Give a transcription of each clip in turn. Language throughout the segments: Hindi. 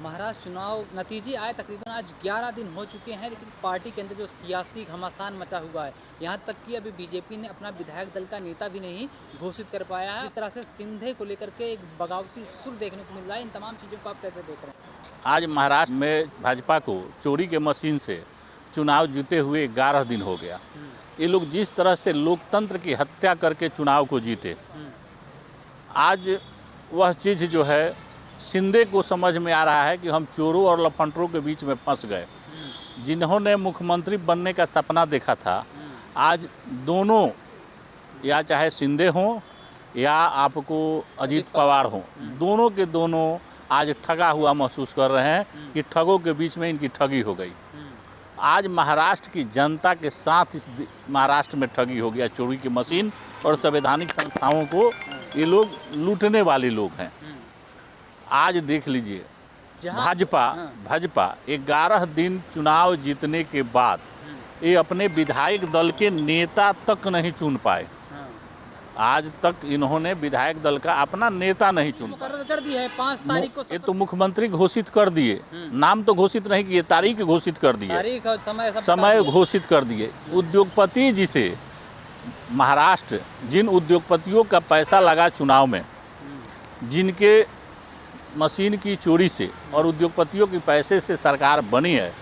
महाराष्ट्र चुनाव नतीजे आए तकरीबन आज 11 दिन हो चुके हैं, लेकिन पार्टी के अंदर जो सियासी घमासान मचा हुआ है, यहाँ तक कि अभी बीजेपी ने अपना विधायक दल का नेता भी नहीं घोषित कर पाया है। इस तरह से सिंधे को लेकर के एक बगावती सुर देखने को मिल रहा है। इन तमाम चीज़ों को आप कैसे देख रहे हैं? आज महाराष्ट्र में भाजपा को चोरी के मशीन से चुनाव जीते हुए 11 दिन हो गया। ये लोग जिस तरह से लोकतंत्र की हत्या करके चुनाव को जीते, आज वह चीज़ जो है शिंदे को समझ में आ रहा है कि हम चोरों और लफंडरों के बीच में फंस गए। जिन्होंने मुख्यमंत्री बनने का सपना देखा था, आज दोनों, या चाहे शिंदे हों या आपको अजीत पवार हों, दोनों के दोनों आज ठगा हुआ महसूस कर रहे हैं कि ठगों के बीच में इनकी ठगी हो गई। आज महाराष्ट्र की जनता के साथ इस महाराष्ट्र में ठगी हो गया। चोरी की मशीन और संवैधानिक संस्थाओं को ये लोग लूटने वाले लोग हैं। आज देख लीजिए, भाजपा 11 दिन चुनाव जीतने के बाद ये अपने विधायक दल के नेता तक नहीं चुन पाए। आज तक इन्होंने विधायक दल का अपना नेता नहीं चुन मुकर्रर कर दिया है 5 तारीख को। ये तो मुख्यमंत्री घोषित कर दिए, नाम तो घोषित नहीं किए, तारीख घोषित कर दिए, तारीख और समय घोषित कर दिए। उद्योगपति जिसे महाराष्ट्र, जिन उद्योगपतियों का पैसा लगा चुनाव में, जिनके मशीन की चोरी से और उद्योगपतियों के पैसे से सरकार बनी है,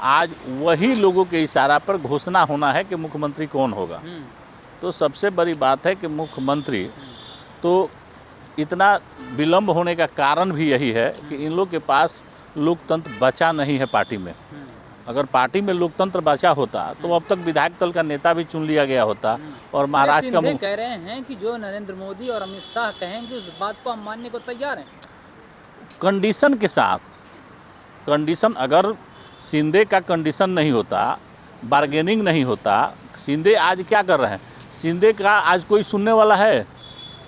आज वही लोगों के इशारा पर घोषणा होना है कि मुख्यमंत्री कौन होगा। तो सबसे बड़ी बात है कि मुख्यमंत्री, तो इतना विलंब होने का कारण भी यही है कि इन लोग के पास लोकतंत्र बचा नहीं है पार्टी में। अगर पार्टी में लोकतंत्र बचा होता तो अब तक विधायक दल का नेता भी चुन लिया गया होता। और महाराष्ट्र का कह रहे हैं कि जो नरेंद्र मोदी और अमित शाह कहेंगे उस बात को हम मानने को तैयार हैं, कंडीशन के साथ। कंडीशन, अगर शिंदे का कंडीशन नहीं होता, बार्गेनिंग नहीं होता, शिंदे आज क्या कर रहे हैं? शिंदे का आज कोई सुनने वाला है?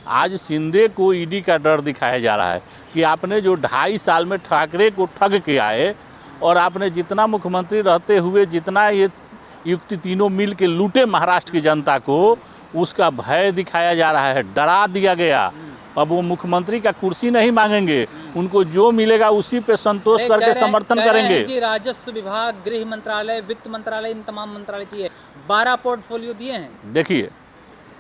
आज शिंदे को ईडी का डर दिखाया जा रहा है कि आपने जो 2.5 साल में ठाकरे को ठग के आए और आपने जितना मुख्यमंत्री रहते हुए जितना ये युक्ति तीनों मिल के लूटे महाराष्ट्र की जनता को, उसका भय दिखाया जा रहा है, डरा दिया गया। अब वो मुख्यमंत्री का कुर्सी नहीं मांगेंगे, उनको जो मिलेगा उसी पे संतोष करके समर्थन करेंगे। कि राजस्व विभाग, गृह मंत्रालय, वित्त मंत्रालय, इन तमाम मंत्रालय चाहिए, 12 पोर्टफोलियो दिए हैं। देखिए,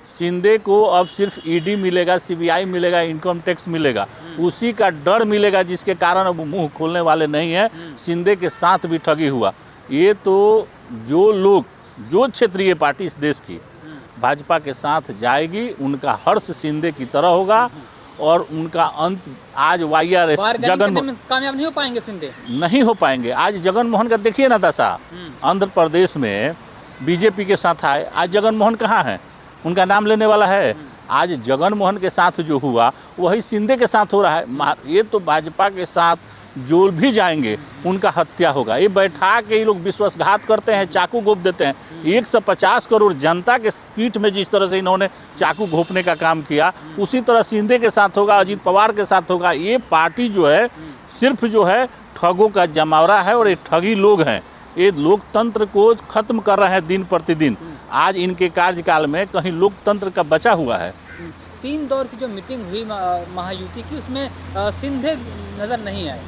शिंदे को अब सिर्फ ईडी मिलेगा, सीबीआई मिलेगा, इनकम टैक्स मिलेगा, उसी का डर मिलेगा, जिसके कारण अब मुंह खोलने वाले नहीं हैं। शिंदे के साथ भी ठगी हुआ। ये तो जो लोग, जो क्षेत्रीय पार्टी इस देश की भाजपा के साथ जाएगी, उनका हर्ष शिंदे की तरह होगा और उनका अंत आज वाईआरएस कामयाब नहीं हो पाएंगे। शिंदे नहीं हो पाएंगे। आज जगन मोहन का देखिए ना दशा, आंध्र प्रदेश में बीजेपी के साथ आए, आज जगन मोहन कहाँ है? उनका नाम लेने वाला है? आज जगन मोहन के साथ जो हुआ वही शिंदे के साथ हो रहा है। ये तो भाजपा के साथ जो भी जाएंगे उनका हत्या होगा। ये बैठा के ये लोग विश्वासघात करते हैं, चाकू घोंप देते हैं। 150 करोड़ जनता के पीठ में जिस तरह से इन्होंने चाकू घोंपने का काम किया, उसी तरह शिंदे के साथ होगा, अजीत पवार के साथ होगा। ये पार्टी जो है सिर्फ जो है ठगों का जमावड़ा है और ये ठगी लोग हैं। ये लोकतंत्र को खत्म कर रहे हैं दिन प्रतिदिन। आज इनके कार्यकाल में कहीं लोकतंत्र का बचा हुआ है? 3 दौर की जो मीटिंग हुई महायुति की, उसमें शिंदे नजर नहीं आए।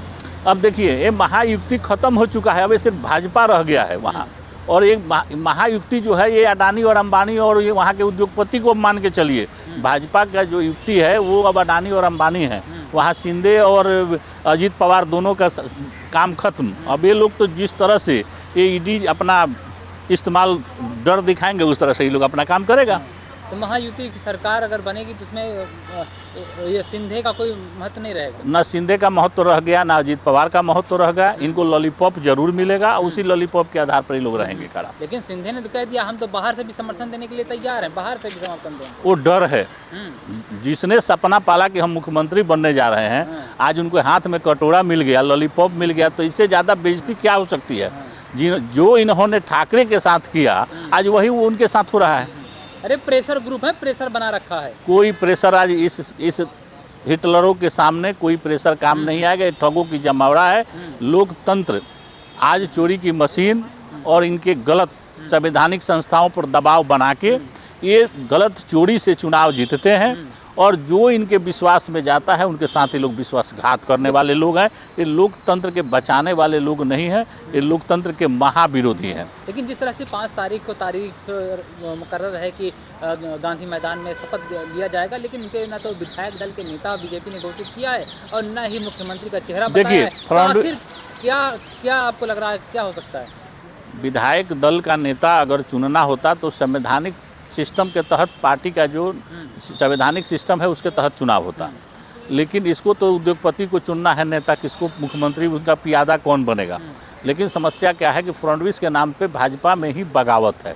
अब देखिए, ये महायुति खत्म हो चुका है, अब ये सिर्फ भाजपा रह गया है वहाँ। और एक महायुति जो है ये अडानी और अंबानी और ये वहाँ के उद्योगपति को मान के चलिए। भाजपा का जो युक्ति है वो अब अडानी और अंबानी है। वहाँ शिंदे और अजीत पवार दोनों का काम खत्म। अब ये लोग तो जिस तरह से ये ईडी अपना इस्तेमाल डर दिखाएंगे, उस तरह से ये लोग अपना काम करेगा। तो महायुति की सरकार अगर बनेगी तो उसमें ये शिंदे का कोई महत्व नहीं रहेगा? ना शिंदे का महत्व रह गया, ना अजीत पवार का महत्व रह गया। इनको लॉलीपॉप जरूर मिलेगा, उसी लॉलीपॉप के आधार पर ये लोग रहेंगे खड़ा। लेकिन शिंदे ने तो कह दिया हम तो बाहर से भी समर्थन देने के लिए तैयार हैं, बाहर से भी समर्थन देंगे। वो डर है। जिसने सपना पाला कि हम मुख्यमंत्री बनने जा रहे हैं, आज उनको हाथ में कटोरा मिल गया, लॉलीपॉप मिल गया, तो इससे ज़्यादा बेइज्जती क्या हो सकती है? जो इन्होंने ठाकरे के साथ किया, आज वही वो उनके साथ हो रहा है। अरे प्रेशर ग्रुप है, प्रेशर बना रखा है। कोई प्रेशर आज इस हिटलरों के सामने कोई प्रेशर काम नहीं आएगा। ठगों की जमावड़ा है। लोकतंत्र आज चोरी की मशीन और इनके गलत संवैधानिक संस्थाओं पर दबाव बना के ये गलत चोरी से चुनाव जीतते हैं और जो इनके विश्वास में जाता है उनके साथ ये लोग विश्वासघात करने वाले लोग हैं। ये लोकतंत्र के बचाने वाले लोग नहीं हैं, ये लोकतंत्र के महाविरोधी हैं। लेकिन जिस तरह से 5 तारीख को तारीख मुकर्रर है कि गांधी मैदान में शपथ लिया जाएगा, लेकिन उनके न तो विधायक दल के नेता बीजेपी ने घोषित किया है और न ही मुख्यमंत्री का चेहरा बताया है। तो आखिर क्या आपको लग रहा है क्या हो सकता है? विधायक दल का नेता अगर चुनना होता तो संवैधानिक सिस्टम के तहत, पार्टी का जो संवैधानिक सिस्टम है उसके तहत चुनाव होता, लेकिन इसको तो उद्योगपति को चुनना है नेता, किसको मुख्यमंत्री, उनका पियादा कौन बनेगा। लेकिन समस्या क्या है कि फडणवीस के नाम पे भाजपा में ही बगावत है।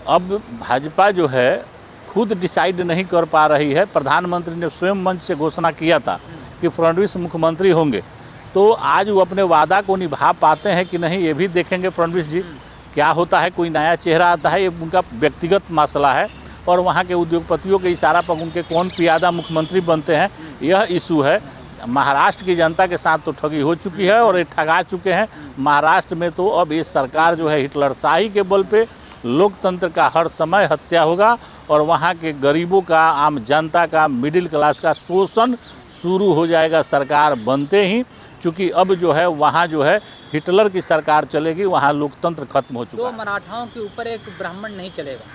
अब भाजपा जो है खुद डिसाइड नहीं कर पा रही है। प्रधानमंत्री ने स्वयं मंच से घोषणा किया था कि फडणवीस मुख्यमंत्री होंगे, तो आज वो अपने वादा को निभा पाते हैं कि नहीं, ये भी देखेंगे फडणवीस जी। क्या होता है, कोई नया चेहरा आता है, ये उनका व्यक्तिगत मसला है, और वहाँ के उद्योगपतियों के इशारा पर उनके कौन पियादा मुख्यमंत्री बनते हैं, यह इशू है। महाराष्ट्र की जनता के साथ तो ठगी हो चुकी है और ये ठगा चुके हैं। महाराष्ट्र में तो अब ये सरकार जो है हिटलरशाही के बल पे लोकतंत्र का हर समय हत्या होगा और वहाँ के गरीबों का, आम जनता का, मिडिल क्लास का शोषण शुरू हो जाएगा सरकार बनते ही। क्योंकि अब जो है वहाँ जो है हिटलर की सरकार चलेगी, वहाँ लोकतंत्र खत्म हो चुका है। तो मराठाओं के ऊपर एक ब्राह्मण नहीं चलेगा।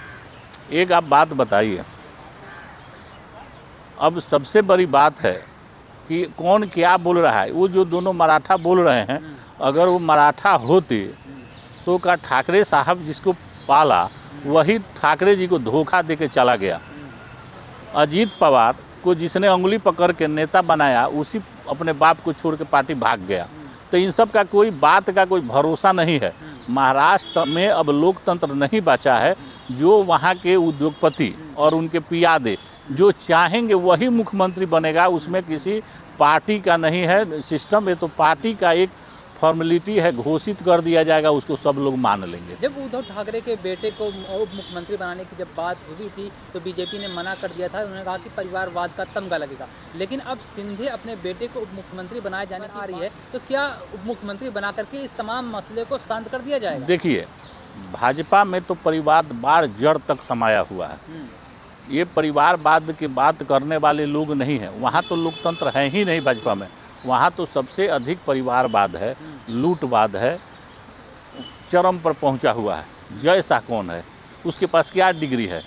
एक आप बात बताइए, अब सबसे बड़ी बात है कि कौन क्या बोल रहा है। वो जो दोनों मराठा बोल रहे हैं, अगर वो मराठा होते तो का ठाकरे साहब जिसको पाला वही ठाकरे जी को धोखा देके चला गया। अजीत पवार को जिसने उंगली पकड़ के नेता बनाया, उसी अपने बाप को छोड़ के पार्टी भाग गया। तो इन सब का कोई बात का कोई भरोसा नहीं है। महाराष्ट्र में अब लोकतंत्र नहीं बचा है। जो वहाँ के उद्योगपति और उनके पियादे जो चाहेंगे वही मुख्यमंत्री बनेगा, उसमें किसी पार्टी का नहीं है सिस्टम। ये तो पार्टी का एक फॉर्मेलिटी है, घोषित कर दिया जाएगा, उसको सब लोग मान लेंगे। जब उद्धव ठाकरे के बेटे को उप मुख्यमंत्री बनाने की जब बात हुई थी तो बीजेपी ने मना कर दिया था। उन्होंने कहा कि परिवारवाद का तमगा लगेगा। लेकिन अब शिंदे अपने बेटे को उप मुख्यमंत्री बनाए जाने की आ रही है, तो क्या उप मुख्यमंत्री बना करके इस तमाम मसले को शांत कर दिया जाएगा? देखिए, भाजपा में तो परिवारवाद जड़ तक समाया हुआ है। ये परिवारवाद की बात करने वाले लोग नहीं हैं। वहाँ तो लोकतंत्र है ही नहीं भाजपा में। वहाँ तो सबसे अधिक परिवारवाद है, लूटवाद है, चरम पर पहुँचा हुआ है। जय शाह कौन है, उसके पास क्या डिग्री है?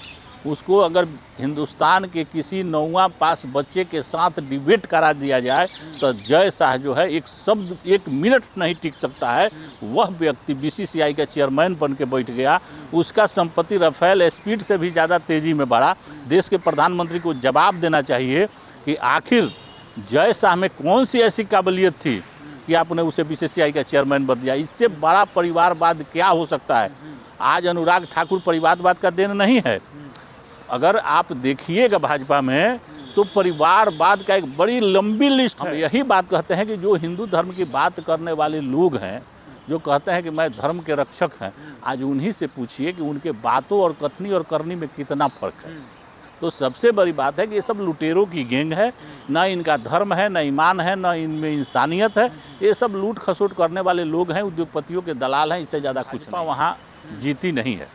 उसको अगर हिंदुस्तान के किसी 9वां पास बच्चे के साथ डिबेट करा दिया जाए तो जय शाह जो है एक शब्द, एक मिनट नहीं टिक सकता है। वह व्यक्ति बीसीसीआई का चेयरमैन बन के बैठ गया। उसका संपत्ति राफेल स्पीड से भी ज़्यादा तेज़ी में बढ़ा। देश के प्रधानमंत्री को जवाब देना चाहिए कि आखिर जय शाह में कौन सी ऐसी काबिलियत थी कि आपने उसे बीसीसीआई का चेयरमैन बन दिया। इससे बड़ा परिवारवाद क्या हो सकता है? आज अनुराग ठाकुर परिवारवाद का देन नहीं है। अगर आप देखिएगा भाजपा में तो परिवारवाद का एक बड़ी लंबी लिस्ट है। यही बात कहते हैं कि जो हिंदू धर्म की बात करने वाले लोग हैं, जो कहते हैं कि मैं धर्म के रक्षक हैं, आज उन्हीं से पूछिए कि उनके बातों और कथनी और करनी में कितना फ़र्क है। तो सबसे बड़ी बात है कि ये सब लुटेरों की गैंग है। ना इनका धर्म है, ना ईमान है, ना इनमें इंसानियत है। ये सब लूट खसोट करने वाले लोग हैं, उद्योगपतियों के दलाल हैं। इससे ज़्यादा कुछ नहीं। वहाँ जीती नहीं है,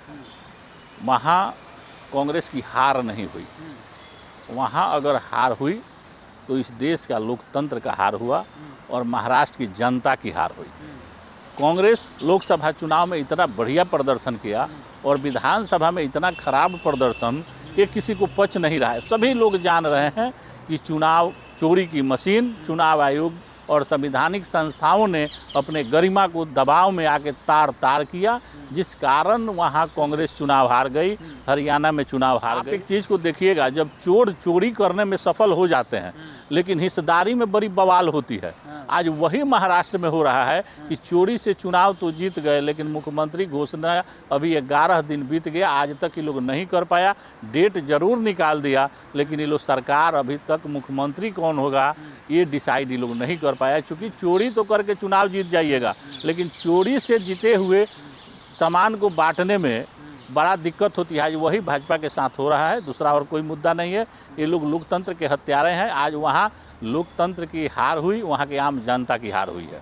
वहाँ कांग्रेस की हार नहीं हुई। वहाँ अगर हार हुई तो इस देश का लोकतंत्र का हार हुआ और महाराष्ट्र की जनता की हार हुई। कांग्रेस लोकसभा चुनाव में इतना बढ़िया प्रदर्शन किया और विधानसभा में इतना खराब प्रदर्शन कि किसी को पच नहीं रहा है। सभी लोग जान रहे हैं कि चुनाव चोरी की मशीन, चुनाव आयोग और संवैधानिक संस्थाओं ने अपने गरिमा को दबाव में आके तार किया, जिस कारण वहाँ कांग्रेस चुनाव हार गई, हरियाणा में चुनाव हार गई। एक चीज़ को देखिएगा, जब चोर चोरी करने में सफल हो जाते हैं लेकिन हिस्सेदारी में बड़ी बवाल होती है। आज वही महाराष्ट्र में हो रहा है कि चोरी से चुनाव तो जीत गए लेकिन मुख्यमंत्री घोषणा अभी 11 दिन बीत गया, आज तक ये लोग नहीं कर पाया। डेट जरूर निकाल दिया लेकिन ये लोग सरकार अभी तक मुख्यमंत्री कौन होगा ये डिसाइड ये लोग नहीं कर पाया। क्योंकि चोरी तो करके चुनाव जीत जाइएगा लेकिन चोरी से जीते हुए सामान को बांटने में बड़ा दिक्कत होती है। आज वही भाजपा के साथ हो रहा है, दूसरा और कोई मुद्दा नहीं है। ये लोग लोकतंत्र के हत्यारे हैं। आज वहाँ लोकतंत्र की हार हुई, वहाँ की आम जनता की हार हुई है।